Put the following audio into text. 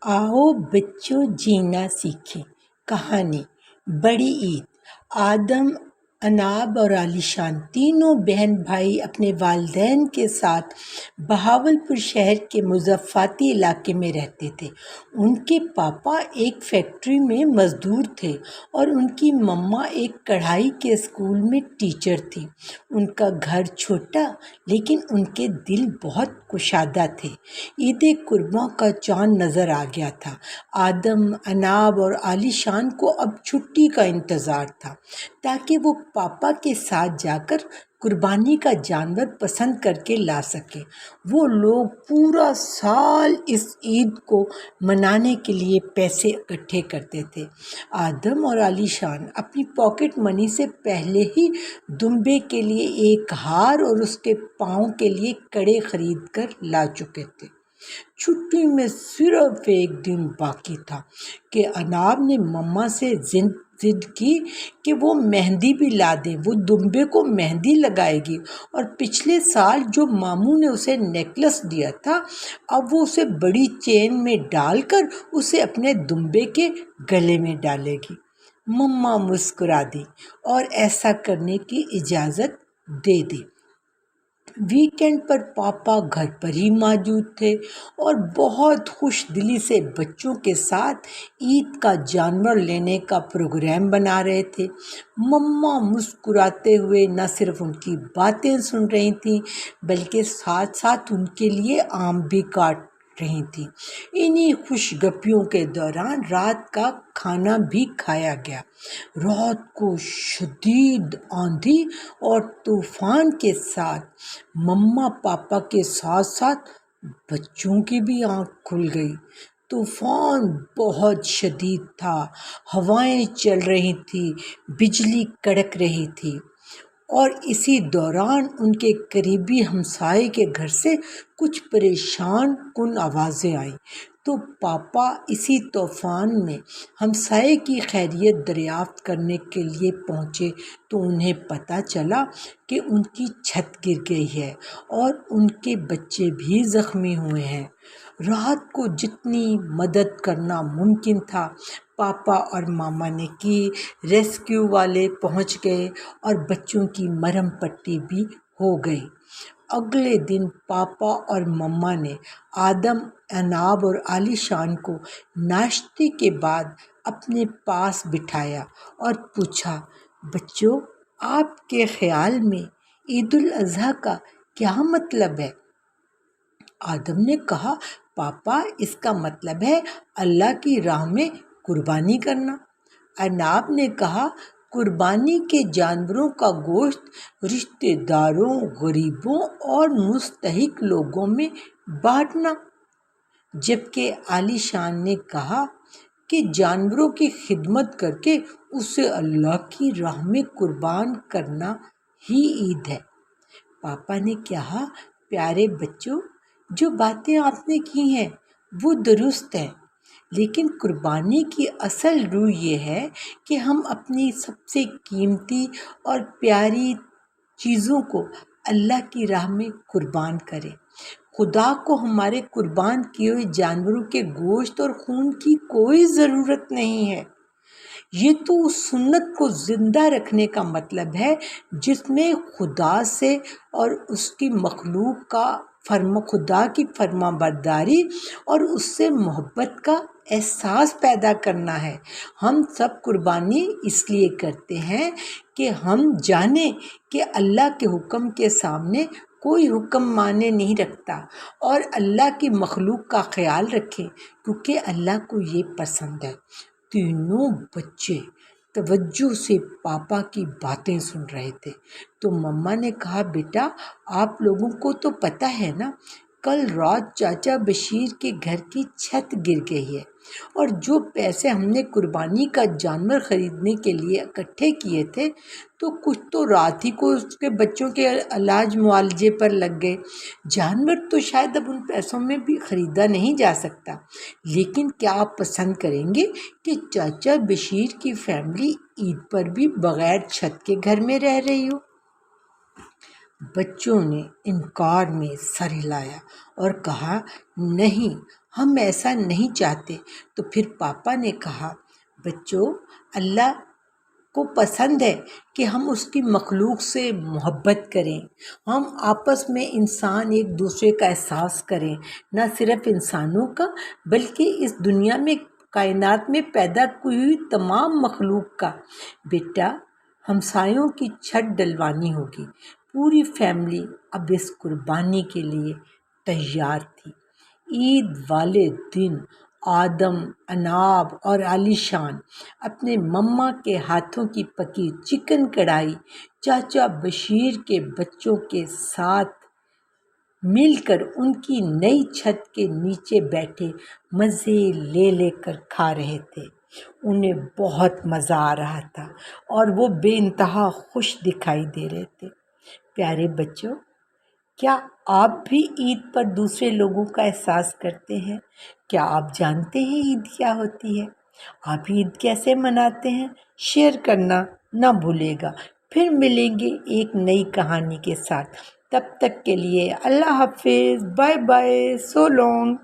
आओ बच्चों जीना सीखें। कहानी बड़ी ईद। आदम, अनाब और आलिशान तीनों बहन भाई अपने वालिदैन के साथ बहावलपुर शहर के मुज़फ़्फ़ाती इलाके में रहते थे। उनके पापा एक फैक्ट्री में मज़दूर थे और उनकी मम्मा एक कढ़ाई के स्कूल में टीचर थी। उनका घर छोटा लेकिन उनके दिल बहुत कुशादा थे। ईद कुर्बां का चाँद नज़र आ गया था। आदम, अनाब और आलिशान को अब छुट्टी का इंतज़ार था ताकि वो पापा के साथ जाकर कुर्बानी का जानवर पसंद करके ला सके। वो लोग पूरा साल इस ईद को मनाने के लिए पैसे इकट्ठे करते थे। आदम और आलिशान अपनी पॉकेट मनी से पहले ही दुम्बे के लिए एक हार और उसके पाँव के लिए कड़े खरीद कर ला चुके थे। छुट्टी में सिर्फ एक दिन बाकी था कि अनाब ने मम्मा से जिद की कि वो मेहंदी भी ला दे। वो दुम्बे को मेहंदी लगाएगी और पिछले साल जो मामू ने उसे नेकलेस दिया था, अब वो उसे बड़ी चेन में डालकर उसे अपने दुम्बे के गले में डालेगी। मम्मा मुस्कुरा दी और ऐसा करने की इजाज़त दे दी। वीकेंड पर पापा घर पर ही मौजूद थे और बहुत खुश दिली से बच्चों के साथ ईद का जानवर लेने का प्रोग्राम बना रहे थे। मम्मा मुस्कुराते हुए न सिर्फ उनकी बातें सुन रही थीं बल्कि साथ साथ उनके लिए आम भी काट रही थी। इन्हीं खुशगपियों के दौरान रात का खाना भी खाया गया। रात को शदीद आंधी और तूफान के साथ मम्मा पापा के साथ साथ बच्चों की भी आंख खुल गई। तूफान बहुत शदीद था, हवाएं चल रही थी, बिजली कड़क रही थी और इसी दौरान उनके करीबी हमसाये के घर से कुछ परेशान कुन आवाज़ें आईं। तो पापा इसी तूफान में हमसाये की खैरियत दरियाफ्त करने के लिए पहुँचे तो उन्हें पता चला कि उनकी छत गिर गई है और उनके बच्चे भी ज़ख्मी हुए हैं। रात को जितनी मदद करना मुमकिन था पापा और मामा ने की। रेस्क्यू वाले पहुंच गए और बच्चों की मरहम पट्टी भी हो गई। अगले दिन पापा और मम्मा ने आदम, अनाब और आलिशान को नाश्ते के बाद अपने पास बिठाया और पूछा, बच्चों, आपके ख्याल में ईद उल अज़हा का क्या मतलब है? आदम ने कहा, पापा, इसका मतलब है अल्लाह की राह में कुर्बानी करना। अनाब ने कहा, कुर्बानी के जानवरों का गोश्त रिश्तेदारों, गरीबों और मुस्तहिक लोगों में बांटना। जबकि आलिशान ने कहा कि जानवरों की खिदमत करके उसे अल्लाह की राह में कुर्बान करना ही ईद है। पापा ने कहा, प्यारे बच्चों, जो बातें आपने की हैं वो दुरुस्त है, लेकिन कुर्बानी की असल रूह ये है कि हम अपनी सबसे कीमती और प्यारी चीज़ों को अल्लाह की राह में कुर्बान करें। खुदा को हमारे कुर्बान किए हुए जानवरों के गोश्त और खून की कोई ज़रूरत नहीं है। ये तो उस सुन्नत को ज़िंदा रखने का मतलब है जिसमें खुदा से और उसकी मखलूक का खुदा की फरमाबरदारी और उससे मोहब्बत का एहसास पैदा करना है। हम सब कुर्बानी इसलिए करते हैं कि हम जानें कि अल्लाह के हुक्म के सामने कोई हुक्म माने नहीं रखता और अल्लाह की मखलूक का ख्याल रखें क्योंकि अल्लाह को ये पसंद है। तीनों बच्चे तवज्जो से पापा की बातें सुन रहे थे। तो मम्मा ने कहा, बेटा, आप लोगों को तो पता है ना, कल रात चाचा बशीर के घर की छत गिर गई है और जो पैसे हमने कुर्बानी का जानवर ख़रीदने के लिए इकट्ठे किए थे तो कुछ तो रात ही को उसके बच्चों के इलाज मुआवजे पर लग गए। जानवर तो शायद अब उन पैसों में भी ख़रीदा नहीं जा सकता, लेकिन क्या आप पसंद करेंगे कि चाचा बशीर की फैमिली ईद पर भी बग़ैर छत के घर में रह रही हो? बच्चों ने इनकार में सर हिलाया और कहा, नहीं, ہم ایسا نہیں چاہتے۔ تو پھر پاپا نے کہا، بچوں، اللہ کو پسند ہے کہ ہم اس کی مخلوق سے محبت کریں، ہم آپس میں انسان ایک دوسرے کا احساس کریں، نہ صرف انسانوں کا بلکہ اس دنیا میں کائنات میں پیدا ہوئی تمام مخلوق کا۔ بیٹا، ہمسایوں کی چھت ڈلوانی ہوگی۔ پوری فیملی اب اس قربانی کے لیے تیار تھی۔ عید والے دن آدم، اناب اور علی شان اپنے مما کے ہاتھوں کی پکی چکن کڑھائی چاچا بشیر کے بچوں کے ساتھ مل کر ان کی نئی چھت کے نیچے بیٹھے مزے لے لے کر کھا رہے تھے۔ انہیں بہت مزہ آ رہا تھا اور وہ بے انتہا خوش دکھائی دے رہے تھے۔ پیارے بچوں، کیا آپ بھی عید پر دوسرے لوگوں کا احساس کرتے ہیں؟ کیا آپ جانتے ہیں عید کیا ہوتی ہے؟ آپ عید کیسے مناتے ہیں؟ شیئر کرنا نہ بھولے گا۔ پھر ملیں گے ایک نئی کہانی کے ساتھ۔ تب تک کے لیے اللہ حافظ، بائے بائے، سو لانگ۔